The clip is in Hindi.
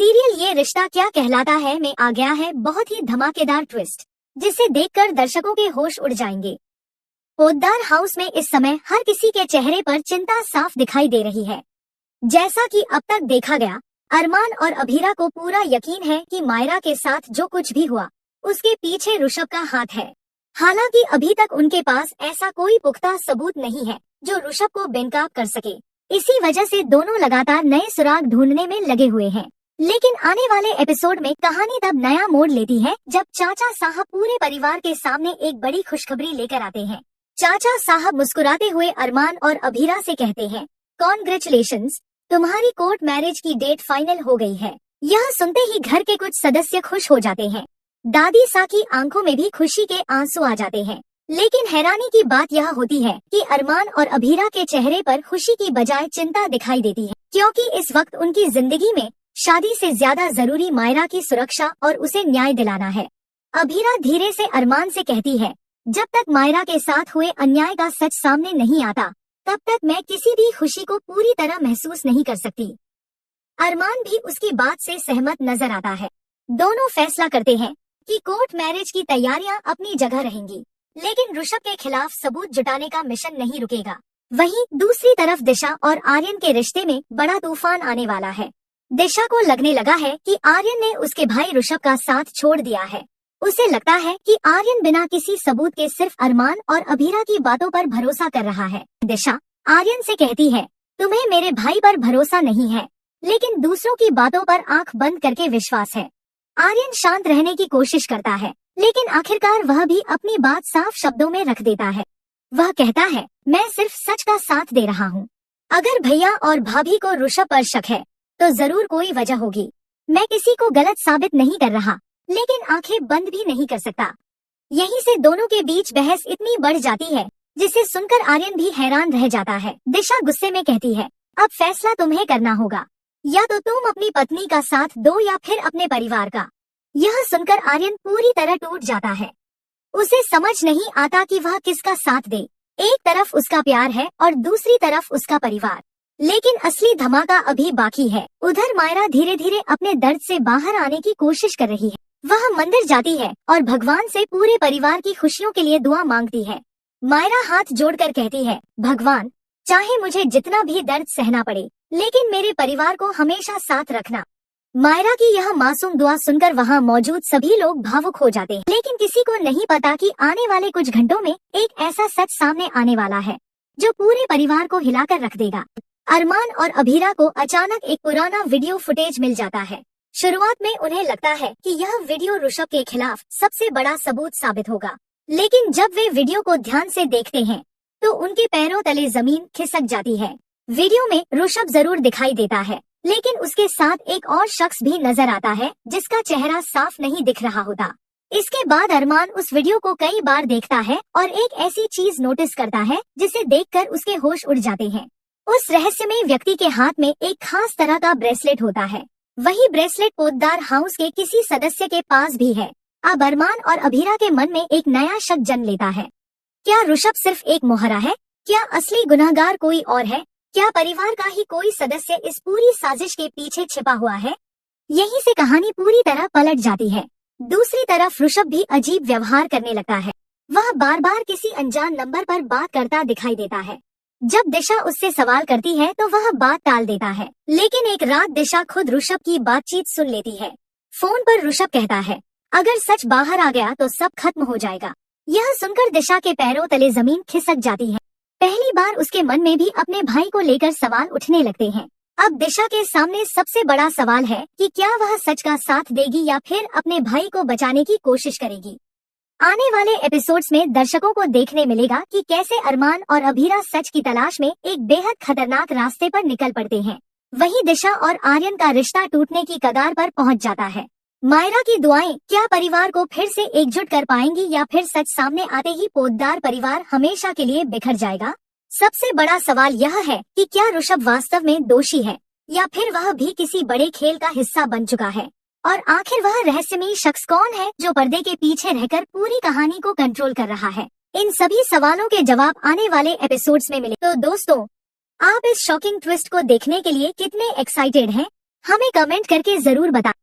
सीरियल ये रिश्ता क्या कहलाता है में आ गया है बहुत ही धमाकेदार ट्विस्ट, जिसे देखकर दर्शकों के होश उड़ जाएंगे। पोद्दार हाउस में इस समय हर किसी के चेहरे पर चिंता साफ दिखाई दे रही है। जैसा कि अब तक देखा गया, अरमान और अभीरा को पूरा यकीन है कि मायरा के साथ जो कुछ भी हुआ उसके पीछे ऋषभ का हाथ है। हालांकि अभी तक उनके पास ऐसा कोई पुख्ता सबूत नहीं है जो ऋषभ को बेनकाब कर सके। इसी वजह से दोनों लगातार नए सुराग ढूंढने में लगे हुए हैं। लेकिन आने वाले एपिसोड में कहानी तब नया मोड़ लेती है जब चाचा साहब पूरे परिवार के सामने एक बड़ी खुशखबरी लेकर आते हैं। चाचा साहब मुस्कुराते हुए अरमान और अभीरा से कहते हैं, कॉन्ग्रेचुलेशंस, तुम्हारी कोर्ट मैरिज की डेट फाइनल हो गई है। यह सुनते ही घर के कुछ सदस्य खुश हो जाते हैं। दादी सा की आंखों में भी खुशी के आंसू आ जाते हैं। लेकिन हैरानी की बात यह होती है कि अरमान और अभीरा के चेहरे पर खुशी की बजाय चिंता दिखाई देती है, क्योंकि इस वक्त उनकी जिंदगी में शादी से ज्यादा जरूरी मायरा की सुरक्षा और उसे न्याय दिलाना है। अभीरा धीरे से अरमान से कहती है, जब तक मायरा के साथ हुए अन्याय का सच सामने नहीं आता, तब तक मैं किसी भी खुशी को पूरी तरह महसूस नहीं कर सकती। अरमान भी उसकी बात से सहमत नजर आता है। दोनों फैसला करते हैं कि कोर्ट मैरिज की तैयारियां अपनी जगह रहेंगी, लेकिन ऋषभ के खिलाफ सबूत जुटाने का मिशन नहीं रुकेगा। वहीं दूसरी तरफ दिशा और आर्यन के रिश्ते में बड़ा तूफान आने वाला है। दिशा को लगने लगा है कि आर्यन ने उसके भाई ऋषभ का साथ छोड़ दिया है। उसे लगता है कि आर्यन बिना किसी सबूत के सिर्फ अरमान और अभीरा की बातों पर भरोसा कर रहा है। दिशा आर्यन से कहती है, तुम्हें मेरे भाई पर भरोसा नहीं है, लेकिन दूसरों की बातों पर आंख बंद करके विश्वास है। आर्यन शांत रहने की कोशिश करता है, लेकिन आखिरकार वह भी अपनी बात साफ शब्दों में रख देता है। वह कहता है, मैं सिर्फ सच का साथ दे रहा हूँ। अगर भैया और भाभी को ऋषभ पर शक है तो जरूर कोई वजह होगी। मैं किसी को गलत साबित नहीं कर रहा, लेकिन आंखें बंद भी नहीं कर सकता। यहीं से दोनों के बीच बहस इतनी बढ़ जाती है जिसे सुनकर आर्यन भी हैरान रह जाता है। दिशा गुस्से में कहती है, अब फैसला तुम्हें करना होगा, या तो तुम अपनी पत्नी का साथ दो या फिर अपने परिवार का। यह सुनकर आर्यन पूरी तरह टूट जाता है। उसे समझ नहीं आता कि वह किसका साथ दे। एक तरफ उसका प्यार है और दूसरी तरफ उसका परिवार। लेकिन असली धमाका अभी बाकी है। उधर मायरा धीरे धीरे अपने दर्द से बाहर आने की कोशिश कर रही है। वह मंदिर जाती है और भगवान से पूरे परिवार की खुशियों के लिए दुआ मांगती है। मायरा हाथ जोड़कर कहती है, भगवान, चाहे मुझे जितना भी दर्द सहना पड़े, लेकिन मेरे परिवार को हमेशा साथ रखना। मायरा की यह मासूम दुआ सुनकर वहाँ मौजूद सभी लोग भावुक हो जाते हैं। लेकिन किसी को नहीं पता कि आने वाले कुछ घंटों में एक ऐसा सच सामने आने वाला है जो पूरे परिवार को हिलाकर रख देगा। अरमान और अभीरा को अचानक एक पुराना वीडियो फुटेज मिल जाता है। शुरुआत में उन्हें लगता है कि यह वीडियो ऋषभ के खिलाफ सबसे बड़ा सबूत साबित होगा, लेकिन जब वे वीडियो को ध्यान से देखते हैं तो उनके पैरों तले जमीन खिसक जाती है। वीडियो में ऋषभ जरूर दिखाई देता है, लेकिन उसके साथ एक और शख्स भी नजर आता है जिसका चेहरा साफ नहीं दिख रहा होता। इसके बाद अरमान उस वीडियो को कई बार देखता है और एक ऐसी चीज नोटिस करता है जिसे देखकर उसके होश उड़ जाते हैं। उस रहस्यमय व्यक्ति के हाथ में एक खास तरह का ब्रेसलेट होता है। वही ब्रेसलेट पोद्दार हाउस के किसी सदस्य के पास भी है। अब अरमान और अभीरा के मन में एक नया शक जन्म लेता है। क्या ऋषभ सिर्फ एक मोहरा है? क्या असली गुनहगार कोई और है? क्या परिवार का ही कोई सदस्य इस पूरी साजिश के पीछे छिपा हुआ है? यहीं से कहानी पूरी तरह पलट जाती है। दूसरी तरफ ऋषभ भी अजीब व्यवहार करने लगता है। वह बार बार किसी अनजान नंबर पर बात करता दिखाई देता है। जब दिशा उससे सवाल करती है तो वह बात टाल देता है, लेकिन एक रात दिशा खुद ऋषभ की बातचीत सुन लेती है। फोन पर ऋषभ कहता है, अगर सच बाहर आ गया तो सब खत्म हो जाएगा। यह सुनकर दिशा के पैरों तले जमीन खिसक जाती है। पहली बार उसके मन में भी अपने भाई को लेकर सवाल उठने लगते हैं। अब दिशा के सामने सबसे बड़ा सवाल है कि क्या वह सच का साथ देगी या फिर अपने भाई को बचाने की कोशिश करेगी। आने वाले एपिसोड्स में दर्शकों को देखने मिलेगा कि कैसे अरमान और अभीरा सच की तलाश में एक बेहद खतरनाक रास्ते पर निकल पड़ते हैं। वहीं दिशा और आर्यन का रिश्ता टूटने की कगार पर पहुंच जाता है। मायरा की दुआएं क्या परिवार को फिर से एकजुट कर पाएंगी या फिर सच सामने आते ही पोद्दार परिवार हमेशा के लिए बिखर जाएगा। सबसे बड़ा सवाल यह है कि क्या ऋषभ वास्तव में दोषी है या फिर वह भी किसी बड़े खेल का हिस्सा बन चुका है, और आखिर वह रहस्यमयी शख्स कौन है जो पर्दे के पीछे रहकर पूरी कहानी को कंट्रोल कर रहा है। इन सभी सवालों के जवाब आने वाले एपिसोड्स में मिले। तो दोस्तों, आप इस शॉकिंग ट्विस्ट को देखने के लिए कितने एक्साइटेड हैं? हमें कमेंट करके जरूर बताएं।